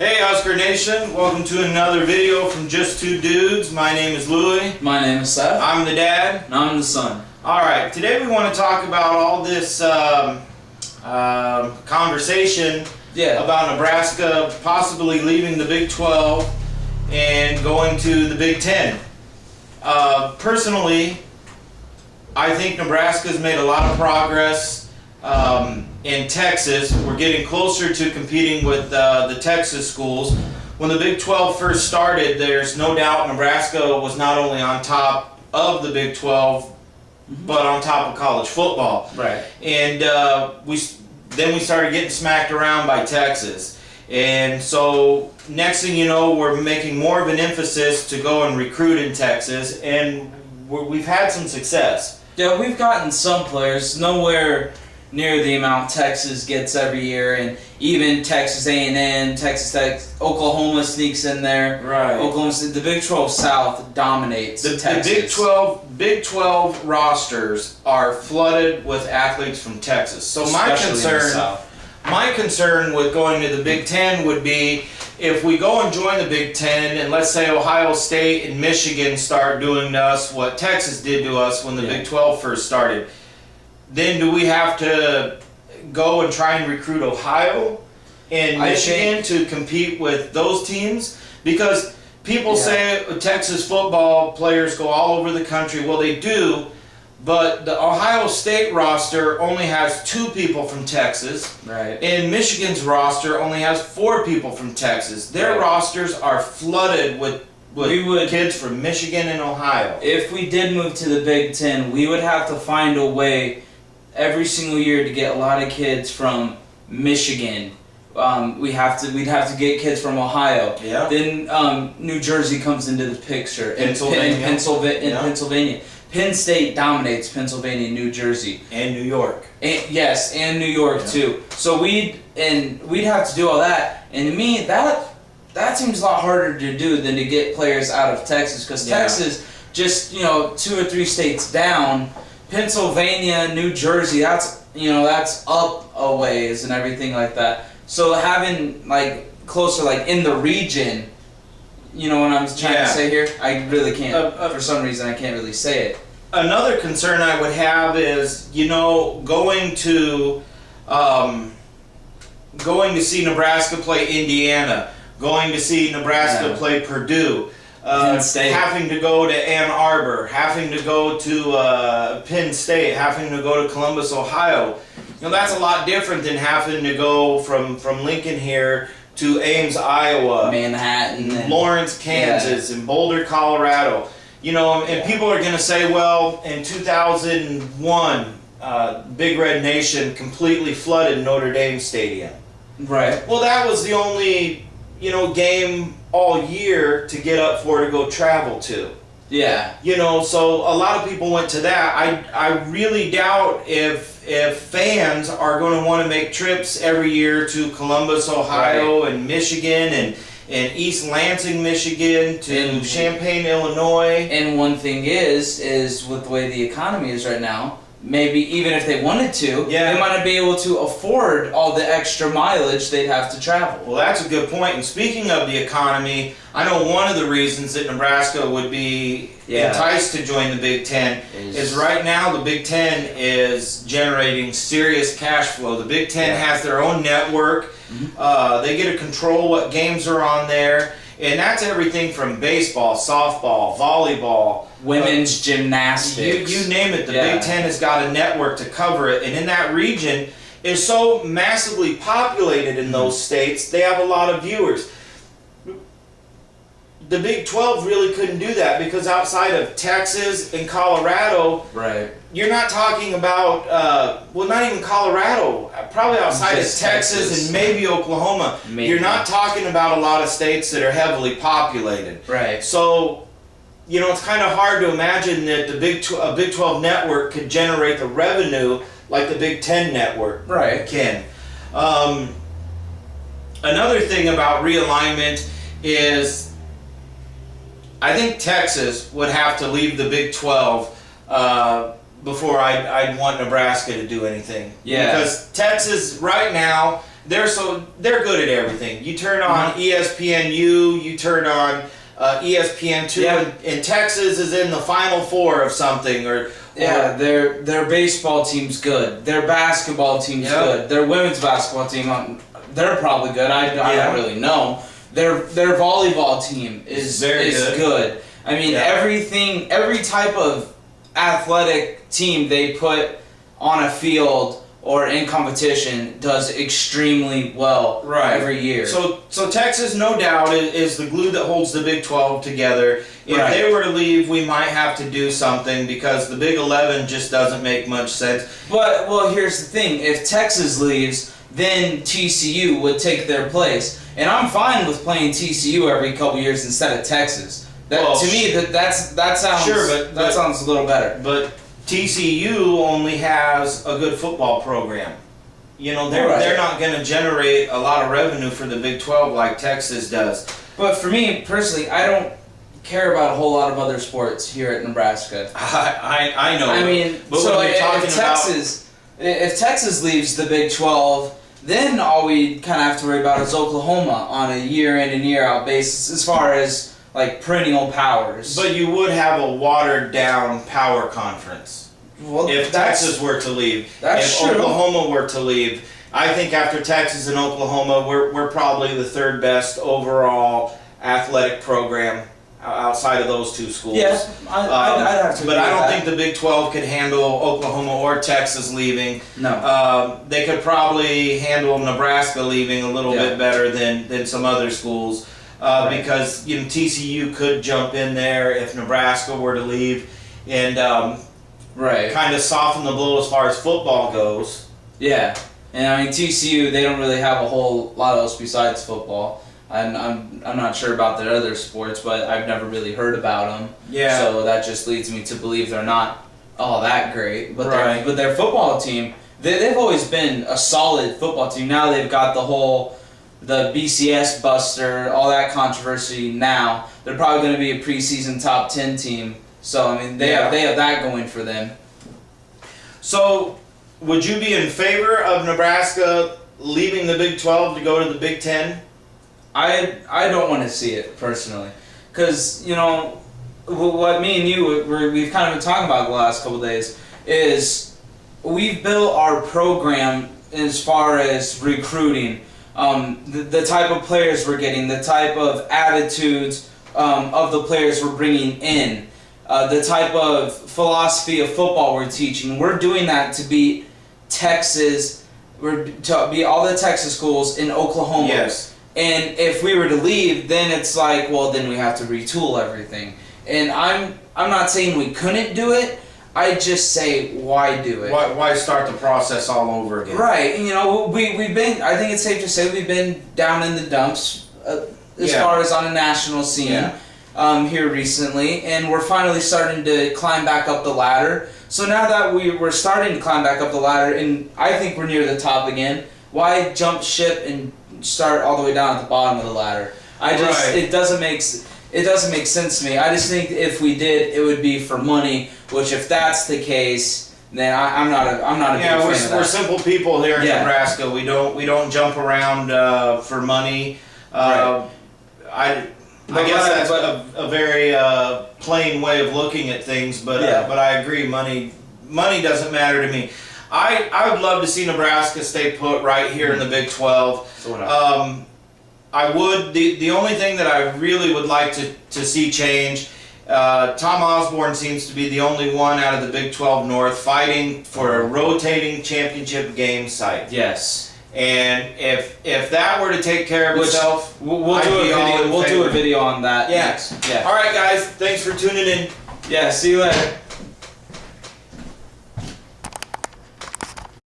Hey Husker Nation, welcome to another video from Just Two Dudes. My name is Louie. My name is Seth. I'm the dad. And I'm the son. Alright, today we want to talk about all this conversation about Nebraska possibly leaving the Big 12 and going to the Big 10. Personally, I think Nebraska's made a lot of progress in Texas. We're getting closer to competing with the Texas schools. When the Big 12 first started, there's no doubt Nebraska was not only on top of the Big 12, but on top of college football. Right. And we started getting smacked around by Texas. And so next thing you know, we're making more of an emphasis to go and recruit in Texas, and we've had some success. Yeah, we've gotten some players, nowhere near the amount Texas gets every year, and even Texas A&M, Texas Tech, Oklahoma sneaks in there. Right. The Big 12 South dominates Texas. The Big 12 rosters are flooded with athletes from Texas. So my concern with going to the Big 10 would be if we go and join the Big 10, and let's say Ohio State and Michigan start doing to us what Texas did to us when the Big 12 first started. Then do we have to go and try and recruit Ohio and Michigan to compete with those teams? Because people say Texas football players go all over the country. Well, they do, but the Ohio State roster only has 2 people from Texas. Right. And Michigan's roster only has 4 people from Texas. Their rosters are flooded with kids from Michigan and Ohio. If we did move to the Big 10, we would have to find a way every single year to get a lot of kids from Michigan. We'd have to get kids from Ohio. Yeah. Then New Jersey comes into the picture. Pennsylvania. Pennsylvania. Penn State dominates Pennsylvania and New Jersey. And New York. And New York too. So we'd have to do all that. And to me, that seems a lot harder to do than to get players out of Texas, because Texas, just 2 or 3 states down. Pennsylvania, New Jersey, that's up a ways and everything like that. So having closer in the region, you know what I'm trying to say here? I really can't. For some reason, I can't really say it. Another concern I would have is, going to see Nebraska play Indiana, going to see Nebraska play Purdue. Having to go to Ann Arbor, having to go to Penn State, having to go to Columbus, Ohio. That's a lot different than having to go from Lincoln here to Ames, Iowa, Manhattan, Lawrence, Kansas, and Boulder, Colorado. And people are going to say, well, in 2001, Big Red Nation completely flooded Notre Dame Stadium. Right. Well, that was the only game all year to get up for to go travel to. Yeah. So a lot of people went to that. I really doubt if fans are going to want to make trips every year to Columbus, Ohio, and Michigan, and East Lansing, Michigan, to Champaign, Illinois. And one thing is with the way the economy is right now, maybe even if they wanted to, they might not be able to afford all the extra mileage they'd have to travel. Well, that's a good point. And speaking of the economy, I know one of the reasons that Nebraska would be enticed to join the Big Ten is right now the Big Ten is generating serious cash flow. The Big Ten has their own network. They get to control what games are on there. And that's everything from baseball, softball, volleyball, women's gymnastics. You name it. The Big Ten has got a network to cover it. And in that region is so massively populated in those states, they have a lot of viewers. The Big 12 really couldn't do that because outside of Texas and Colorado, you're not talking about, not even Colorado, probably outside of Texas and maybe Oklahoma. You're not talking about a lot of states that are heavily populated. Right. So, it's kind of hard to imagine that a Big 12 network could generate the revenue like the Big 10 network can. Another thing about realignment is I think Texas would have to leave the Big 12 before I'd want Nebraska to do anything. Yeah. Because Texas right now they're good at everything. You turn on ESPNU, you turn on ESPN2, and Texas is in the Final Four of something, or their baseball team's good. Their basketball team's good. Their women's basketball team, they're probably good. I don't really know. Their volleyball team is good. I mean, every type of athletic team they put on a field or in competition does extremely well every year. So Texas, no doubt, is the glue that holds the Big 12 together. If they were to leave, we might have to do something because the Big 11 just doesn't make much sense. But, well, here's the thing. If Texas leaves, then TCU would take their place. And I'm fine with playing TCU every couple years instead of Texas. To me, that sounds a little better. But TCU only has a good football program. You know, they're not going to generate a lot of revenue for the Big 12 like Texas does. But for me personally, I don't care about a whole lot of other sports here at Nebraska. I know. I mean, but so when you're talking if Texas leaves the Big 12, then all we kind of have to worry about is Oklahoma on a year in and year out basis as far as like perennial powers. But you would have a watered down power conference. Well, if Texas were to leave, if true. Oklahoma were to leave, I think after Texas and Oklahoma, we're probably the third best overall athletic program outside of those two schools. Yes, I'd have to. But I don't think the Big 12 could handle Oklahoma or Texas leaving. No. They could probably handle Nebraska leaving a little bit better than some other schools. Because TCU could jump in there if Nebraska were to leave, and kind of soften the blow as far as football goes. Yeah, and I mean TCU, they don't really have a whole lot else besides football. I'm not sure about their other sports, but I've never really heard about them. Yeah. So that just leads me to believe they're not all that great. But their football team, they've always been a solid football team. Now they've got the BCS buster, all that controversy now. They're probably going to be a preseason top 10 team. So, I mean, they have that going for them. So, would you be in favor of Nebraska leaving the Big 12 to go to the Big 10? I don't want to see it, personally. Because, what me and you, we've kind of been talking about the last couple of days, is we've built our program as far as recruiting. The type of players we're getting, the type of attitudes of the players we're bringing in, the type of philosophy of football we're teaching. We're doing that to beat Texas, to beat all the Texas schools in Oklahoma. Yes. And if we were to leave, then it's like, well, then we have to retool everything. And I'm not saying we couldn't do it. I just say, why do it? Why start the process all over again? Right. We've been, I think it's safe to say we've been down in the dumps as far as on a national scene here recently, and we're finally starting to climb back up the ladder. So now that we're starting to climb back up the ladder, and I think we're near the top again, why jump ship and start all the way down at the bottom of the ladder? It doesn't make sense to me. I just think if we did, it would be for money. Which, if that's the case, then I'm not a big fan of that. We're simple people here in Nebraska. We don't jump around for money. I guess that's a very plain way of looking at things. But I agree. Money doesn't matter to me. I would love to see Nebraska stay put right here in the Big 12. I would. The only thing that I really would like to see change, Tom Osborne seems to be the only one out of the Big 12 North fighting for a rotating championship game site. Yes. And if that were to take care of itself, we'll do a video on that. Yeah. Next. Yeah. All right, guys. Thanks for tuning in. Yeah. See you later.